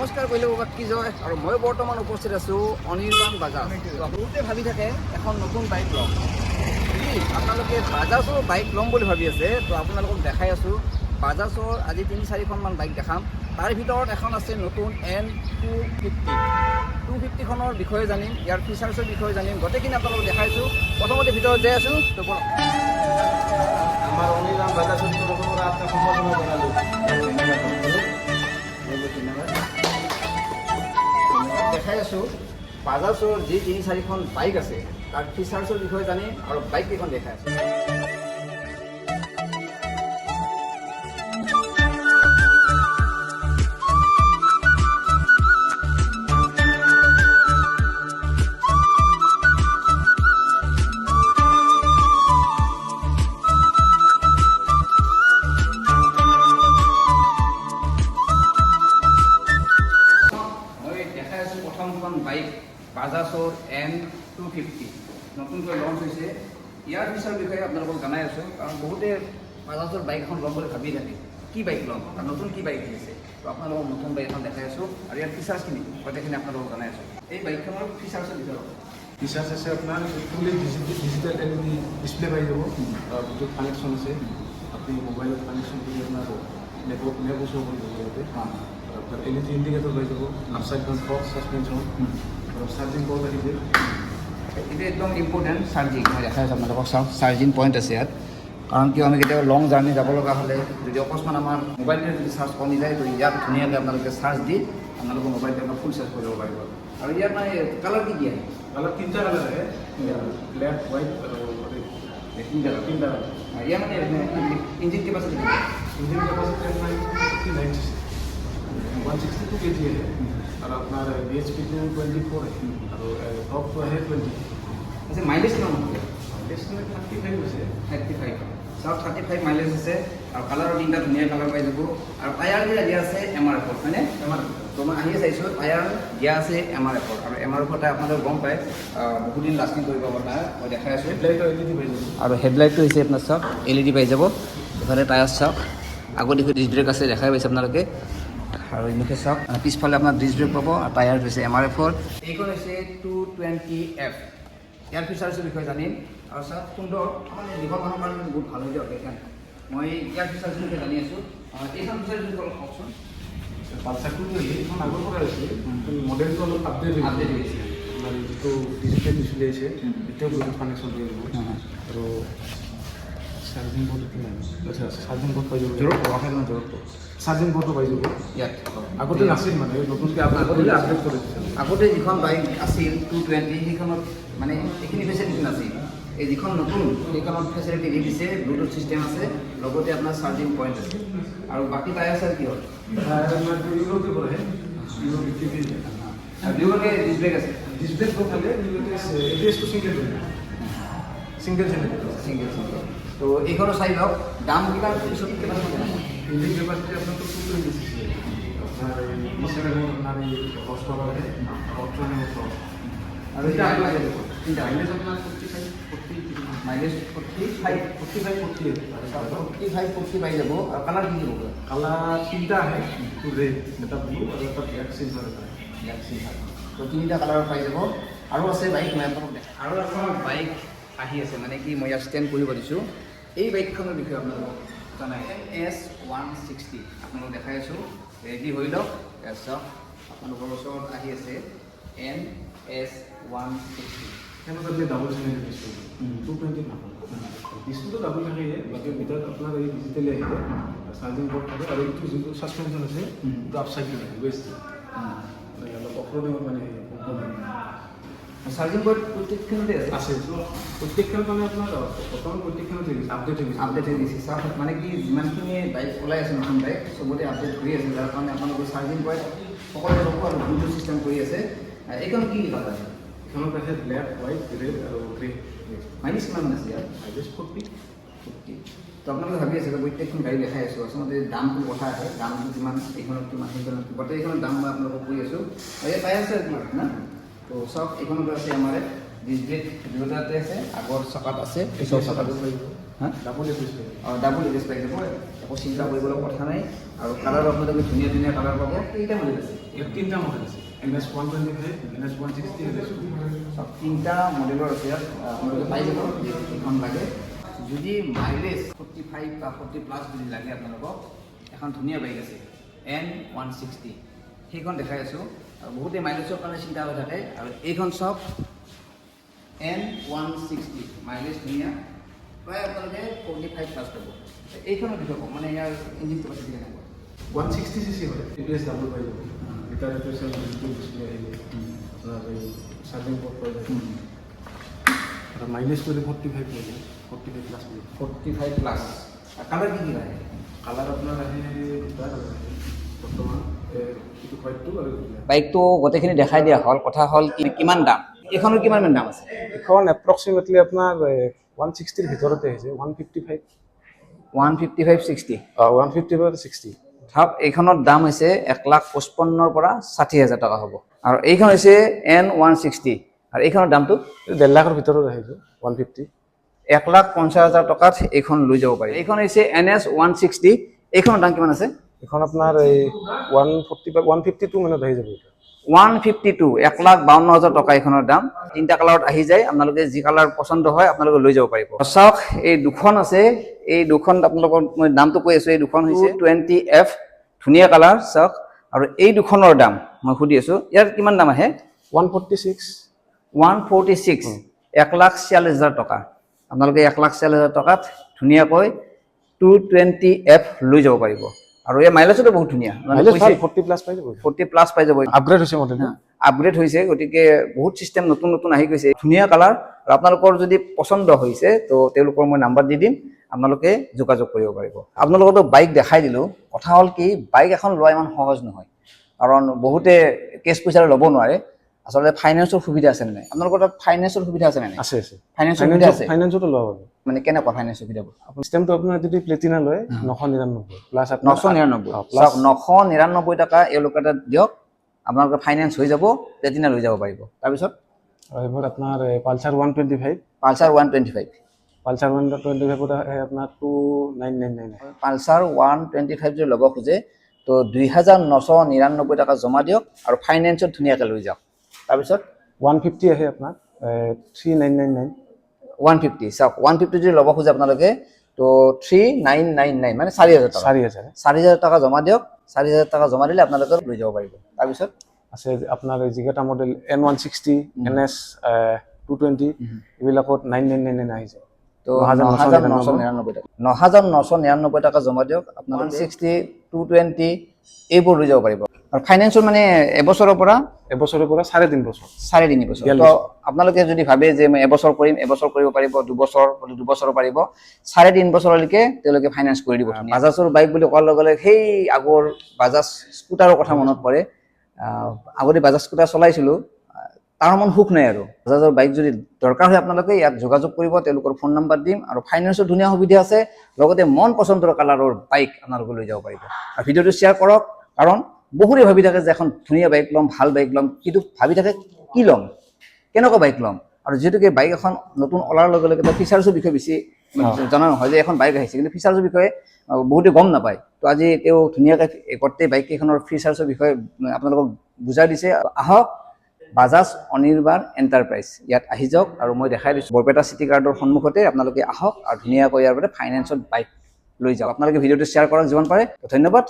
নমস্কাৰ কৰিলে বাবা কি জয় আৰু মই বৰ্তমান উপস্থিত আছোঁ অনিৰ্বাণ বাজাজ। বহুতে ভাবি থাকে এখন নতুন বাইক ল'ম, আপোনালোকে বাজাজৰ বাইক ল'ম বুলি ভাবি আছে। তো আপোনালোকক দেখাই আছোঁ বাজাজৰ আজি ৩-৪খনমান বাইক দেখাম। তাৰ ভিতৰত এখন আছে নতুন N250খনৰ বিষয়ে জানিম, ইয়াৰ ফিচাৰ্ছৰ বিষয়ে জানিম, গোটেইখিনি আপোনালোকক দেখাইছোঁ। প্ৰথমতে ভিতৰত যাই আছোঁ। তো আমাৰ অনিৰ্বাণ বাজাজেৰ তৰফ থেকে আপনাৰ সম্বৰ্ধনা জানালো। দেখাই আছোঁ বাজাজৰ যি ৩-৪খন বাইক আছে তাৰ ফিচাৰ্ছৰ বিষয়ে জানিম আৰু বাইক কেইখন দেখাই আছোঁ। প্ৰথমখন বাইক বাজাজৰ N250 নতুনকৈ লঞ্চ হৈছে। ইয়াৰ ফিচাৰ বিষয়ে আপোনালোকক জনাই আছোঁ, কাৰণ বহুতে বাজাজৰ বাইক এখন ল'ম বুলি ভাবি থাকে, কি বাইক ল'ম আৰু নতুন কি বাইক আহিছে। তো আপোনালোকক নতুন বাইক এখন দেখাই আছোঁ আৰু ইয়াৰ ফিচাৰ্ছখিনি গোটেইখিনি আপোনালোকক জনাই আছোঁ। এই বাইকখনৰ ফিচাৰ্ছৰ বিষয়ে ফিচার্স আছে আপনার ফুলি ডিজিটাল এলইডি ডিসপ্লে পাই যাব, ব্লুটুথ কানেকশন আছে, আপনি মোবাইলত কানেকশন করে আপনার নেপ শো করে যাব ইয়াতে। আপনার এলইডি ইন্ডিকেটর পাই যাব, আপসাইড ডাউন ফগ সাসপেনশন আৰু চাৰ্জিং পৰ্ট আহিছে। এইটো একদম ইম্পৰ্টেণ্ট চাৰ্জিং। মই দেখাই আছোঁ আপোনালোকক, চাওক চাৰ্জিং পইণ্ট আছে ইয়াত। কাৰণ কিয় আমি কেতিয়াবা লং জাৰ্ণি যাব লগা হ'লে যদি অকস্মাত আমাৰ মোবাইলটোৱে যদি চাৰ্জ কমি যায়, তো ইয়াত ধুনীয়াকৈ আপোনালোকে চাৰ্জ দি আপোনালোকৰ মোবাইলটো আপোনাৰ ফুল চাৰ্জ কৰিব পাৰিব। আৰু ইয়াত মানে কালাৰ কি দিয়ে? কালাৰ তিনটা কালাৰ আছে, ব্ল্যাক হোয়াইট আৰু তিনটা কালাৰ। ইয়াৰ মানে ইঞ্জিন কেপাচিটি ইঞ্জিন ক্যাপাসিটি আপনার 162 কেজি আছে, আর আপনার বিএচপি 24 है और टॉप तो है 20। আছে। মাইলেজ কিমান হ'ব? माइलेज 35 আছে। 35 চাওক 35 মাইলেজ আছে। আৰু কালাৰৰ তিনিটা ধুনীয়া কালাৰ পাই যাব। আৰু টায়াৰ দিয়া আছে MRF, হয়নে? তো মই আহিয়ে চাইছোঁ টায়াৰ দিয়া আছে MRF, আৰু MRF আপোনালোকে গম পায় বহুত দিন লাষ্টিং কৰিব কথা মই দেখাই আছোঁ। হেডলাইট এলইডি পাই যাব, আৰু হেডলাইটটো হৈছে আপোনাৰ চাওক LED পাই যাব। ইফালে টায়াৰ চাওক, আগত দেখি ডিছ ব্ৰেক আছে, দেখাই পাইছে আপোনালোকে। আৰু এনেকৈ চাওক পিছফালে আপোনাৰ ডিছ ব্ৰেক পাব, আৰু টায়াৰ হৈছে MRF-ৰ। এইখন হৈছে 220F। ইয়াৰ ফিচাৰ্ছৰ বিষয়ে জানিম। আৰু চাওক সুন্দৰ, মানে দীঘল মানুহৰ কাৰণে বহুত ভাল হৈ যাওক এইখন। মই ইয়াৰ ফিচাৰ্ছৰ বিষয়ে জানি আছোঁ। এইখন ফিচাৰ্ছৰ বিষয়ে অলপ কওকচোন। পালচাৰটো এইখন আগৰ পৰা আছে, মডেলটো অলপ আপডেট আপডেট হৈছে। হৈছে। আমাৰ যিটো ডিজিটেল ডিছপ্লে আছে এতিয়াও ব্লুটুথ কানেকশ্যন কৰি দিব, আৰু চাৰ্জিং পৰ্ট কিমান আচ্ছা চাৰ্জিং পৰ্ট পাই যাব, চাৰ্জিং পৰ্টটো পাই যাব ইয়াত। আগতে নাছিল, মানে নতুনকৈ আগতে আপডেট কৰি দিছে। আগতে যিখন বাইক আছিল 220, সেইখনত মানে এইখিনি ফেচিলিটি নাছিল। এই যিখন নতুন সেইখনত ফেচিলিটি দি দিছে, ব্লুটুথ ছিষ্টেম আছে, লগতে আপোনাৰ চাৰ্জিং পইণ্ট আছে। আৰু বাকী টায়াৰ চাৰ কি হ'ল? ইউৰোপে পৰা আহে, ইউৰোপ 50 আৰু দুয়োকে ডিছ ব্ৰেক আছে। ডিছপ্লে ফালে এবিএছটো চিংগল চিংগল ছিংগল। তো এইখনো চাই লওক। দাম কিমান পিছত কিমান? ইঞ্জিন ক্যাপাসিটি আপনার তো 220 সিসি, আপনার আপনার হর্স পাওয়ার আছে, অপশনে হর্স। আৰু তিনিটা মাইলেজ আপনাৰ 45 মাইলেজ 45 40 পাই যাব। আৰু কালাৰ কি দিব? কালাৰ তিনটা আহে, একটু ৰেড, এটা ব্লু আৰ একটা ব্ল্যাক সিলভাৰ। তো তিনিটা কালাৰ পাই যাব। আৰু আছে বাইক, মই আপোনালোকক দেখাম। আৰু এখন বাইক আহি আছে, মানে কি মই ইয়াত ষ্টেণ্ড কৰিব দিছোঁ। এই বাইকখনৰ বিষয়ে আপোনালোকক জনাই NS160 আপোনালোকক দেখাই আছোঁ। ৰেডি হৈ লওক। চাওক আপোনালোকৰ ওচৰত আহি আছে NS160। কেন আপনি ডাবল সিলিন্ডাৰ ডিসপ্লে 220 না, ডিসপ্লে তো ডাবল থাকে, বাকি ভিতৰত আপনার এই ডিজিটালি আহিব, চার্জিং পোর্ট থাকে, আর এইটো যোনটো সাসপেনশন আছে এইটো আপসাইড ডাউন থাকে, বেস্ট মানে অলপ অফরোডিং মানে চাৰ্জিং পইণ্ট প্ৰত্যেকখনতে আছে। আছে প্ৰত্যেকখন, মানে আপোনাৰ বৰ্তমান প্ৰত্যেকখনতে আপডেট হৈ গৈছে। আপডেট হৈ গৈছে। চাওক মানে কি যিমানখিনি বাইক ওলাই আছে নতুন বাইক চবতে আপডেট কৰি আছে, যাৰ কাৰণে আপোনালোকৰ চাৰ্জিং পইণ্ট সকলোৱে ল'ব আৰু ব্লুটুথ ছিষ্টেম কৰি আছে। এইখন কি কালাৰ আছে? এখনত আছে ব্ল্যাক, হোয়াইট, ৰেড আৰু গ্ৰে। মাইলেজ কিমান আছে ইয়াৰ? মাইলেজ 40। তো আপোনালোকে ভাবি আছে যে প্ৰত্যেকখন গাড়ী দেখাই আছোঁ, আচলতে দামটো কথা আহে, দামটো কিমান, এইখনত কিমান, সেইখনত কিমান, গোটেইখনৰ দাম মই আপোনালোকক কৈ আছোঁ। আৰু ইয়াত টায়াৰ আছে তোমাৰ না। তো চাওক এইখনতো আছে আমাৰ ডিছ ব্ৰেক দুয়োটাতে আছে, আগৰ চকাত আছে, পিছৰ চকাতো হা ডাবল এবিএছ ডাবল এবিএছ পাই যাব, একো চিন্তা কৰিবলৈ কথা নাই। আৰু কালাৰ আপোনালোকে ধুনীয়া ধুনীয়া কালাৰ পাব। কেইটা মডেল আছে? ইয়াত তিনিটা মডেল আছে NS 125 NS 160 NS 220 চব তিনিটা মডেলৰ আছে ইয়াত আপোনালোকে পাই যাব যিখন লাগে যদি মাইলেজ 45 বা 40 প্লাছ যদি লাগে আপোনালোকক এখন ধুনীয়া বাইক আছে N160 সেইখন দেখাই আছোঁ আৰু বহুতে মাইলেজৰ কাৰণে চিন্তা হৈ থাকে আৰু এইখন চব N160 মাইলেজ ধুনীয়া প্ৰায় আপোনালোকে 45 প্লাছ পাব এইখনৰ বিষয়ে কম মানে ইয়াৰ ইঞ্জিন কেপাচিটি কেনেকুৱা 160cc হয় ABS ডাবল পাই যাব এটা ৰেফ্ৰিজাৰেটৰ ডিজিটেল ডিসপ্লে আহিব আপোনাৰ এই চাৰ্জিং পোৰ্ট পাই যাব আৰু মাইলেজ কৰি 45 পাই যাব 45 প্লাছ 45 প্লাছ কালাৰ কি লাগে কালাৰ আপোনাৰ আহে দুটা কালাৰ আহে বৰ্তমান এইটো হোৱাইটটো আৰু বাইকটো গোটেইখিনি দেখাই দিয়া হ'ল কথা হ'ল কিমান দাম এইখনৰ কিমান দাম আছে এখন এপ্ৰক্সিমেটলি আপোনাৰ 160 ৰ ভিতৰতে আহিছে 155 155 60 155 60 ভাব এইখনৰ দাম হৈছে 1,55,000 পৰা 60,000 টকা হ'ব আৰু এইখন হৈছে N160 আৰু এইখনৰ দামটো 1.5 লাখৰ ভিতৰত আহিছে 150 1,50,000 টকাত এইখন লৈ যাব পাৰি এইখন হৈছে NS 160 এইখনৰ দাম কিমান আছে এখন আপোনাৰ এই 140 152 মানত আহি যাব 152 1,52,000 টকা এইখনৰ দাম তিনিটা কালাৰত আহি যায় আপোনালোকে যি কালাৰ পছন্দ হয় আপোনালোকে লৈ যাব পাৰিব চাওক এই দুখন আছে এই দুখন আপোনালোকৰ মই নামটো কৈ আছো এই দুখন হৈছে 20F ধুনীয়া কালাৰ চাওক আৰু এই দুখনৰ দাম মই সুধি আছো ইয়াৰ কিমান দাম আহে 146 1,46,000 টকা আপোনালোকে 1,46,000 টকাত ধুনীয়াকৈ 220F লৈ যাব পাৰিব আৰু এই মাইলেজটো বহুত ধুনীয়া মাইলেজ 40 প্লাস পাই যাব 40 প্লাস পাই যাব আপগ্ৰেড হৈছে মডেলটো আপগ্ৰেড হৈছে গতিকে বহুত সিস্টেম নতুন নতুন আহি গৈছে ধুনীয়া কালাৰ আৰু আপোনালোকৰ যদি পছন্দ হৈছে তো তেওঁলোকৰ মই নাম্বাৰ দি দিম আপোনালোকে যোগাযোগ কৰিব পাৰিব আপোনালোকতো বাইক দেখাই দিলো কথা হ'ল কি বাইক এখন লোৱা ইমান সহজ নহয় কাৰণ বহুতে কেছ পইচা ল'ব নোৱাৰে আসলে ফাইনান্সৰ সুবিধা আছে নাই আপোনালোকৰ তাত ফাইনান্সৰ সুবিধা আছে নাই আছে আছে ফাইনান্সৰ সুবিধা আছে ফাইনান্সটো লোৱা হ'ব মানে কেনেকুৱা ফাইনান্সৰ সুবিধা আপুনি সিস্টেমটো আপোনাৰ যদি প্লেটিনা লয় 999 প্লাস 999 টকা এওঁলোকে তাত দিয়ক আপোনালোকৰ ফাইনান্স হৈ যাব প্লেটিনা লৈ যাব পাৰিব তাৰপিছত এবাৰ আপোনাৰ পালসাৰ 125 পালসাৰ 125 পালসাৰ 125 আহে আপোনাৰ 2999 পালসাৰ 125 যদি ল'ব খোজে তো 2,999 টকা জমা দিয়ক আৰু ফাইনান্সত ধুনীয়াকৈ লৈ যাওক তাৰপিছত 150 আহে আপোনাৰ 3999 150 চাওক 150 যদি ল'ব খোজে আপোনালোকে তো 3999 মানে 4,000 টকা 4,000 টকা জমা দিয়ক 4,000 টকা জমা দিলে আপোনালোকে লৈ যাব পাৰিব তাৰপিছত আছে আপোনাৰ যিকেইটা মডেল N160 NS 220 এইবিলাকত 9999 আহিছে তো 9,999 টকা জমা দিয়ক আপোনাৰ 160 220 এইবোৰ লৈ যাব পাৰিব আৰু ফাইনান্সৰ মানে এবছৰৰ পৰা 3.5 বছৰ 3.5 বছৰ তো আপোনালোকে যদি ভাবে যে মই এবছৰ কৰিম এবছৰ কৰিব পাৰিব দুবছৰ পাৰিব 3.5 বছৰলৈকে তেওঁলোকে ফাইনান্স কৰি দিব বাজাজৰ বাইক বুলি কোৱাৰ লগে লগে সেই আগৰ বাজাজ স্কুটাৰৰ কথা মনত পৰে আগতে বাজাজ স্কুটাৰ চলাইছিলো তাৰ মন সুখ নাই আৰু বাজাজৰ বাইক যদি দৰকাৰ হয় আপোনালোকে ইয়াত যোগাযোগ কৰিব তেওঁলোকৰ ফোন নাম্বাৰ দিম আৰু ফাইনান্সৰ ধুনীয়া সুবিধা আছে লগতে মন পছন্দৰ কালাৰৰ বাইক আপোনালোকে লৈ যাব পাৰিব আৰু ভিডিঅ'টো শ্বেয়াৰ কৰক কাৰণ বহুতে ভাবি থাকে যে এখন ধুনীয়া বাইক ল'ম ভাল বাইক ল'ম কিন্তু ভাবি থাকে কি ল'ম কেনেকুৱা বাইক ল'ম আৰু যেহেতুকে বাইক এখন নতুন ওলাৰ লগে লগে ফিচাৰ্ছৰ বিষয়ে বেছি জনা নহয় যে এখন বাইক আহিছে কিন্তু ফিচাৰ্ছৰ বিষয়ে বহুতে গম নাপায় তো আজি তেওঁ ধুনীয়াকৈ গোটেই বাইক কেইখনৰ ফিচাৰ্ছৰ বিষয়ে আপোনালোকক বুজাই দিছে আহক বাজাজ অনিৰ্বাণ এণ্টাৰপ্ৰাইজ ইয়াত আহি যাওক আৰু মই দেখাই দিছোঁ বৰপেটা চিটি গাৰ্ডৰ সন্মুখতে আপোনালোকে আহক আৰু ধুনীয়াকৈ ইয়াৰ পৰা ফাইনেন্সত বাইক লৈ যাওক আপোনালোকে ভিডিঅ'টো শ্বেয়াৰ কৰক যিমান পাৰে ধন্যবাদ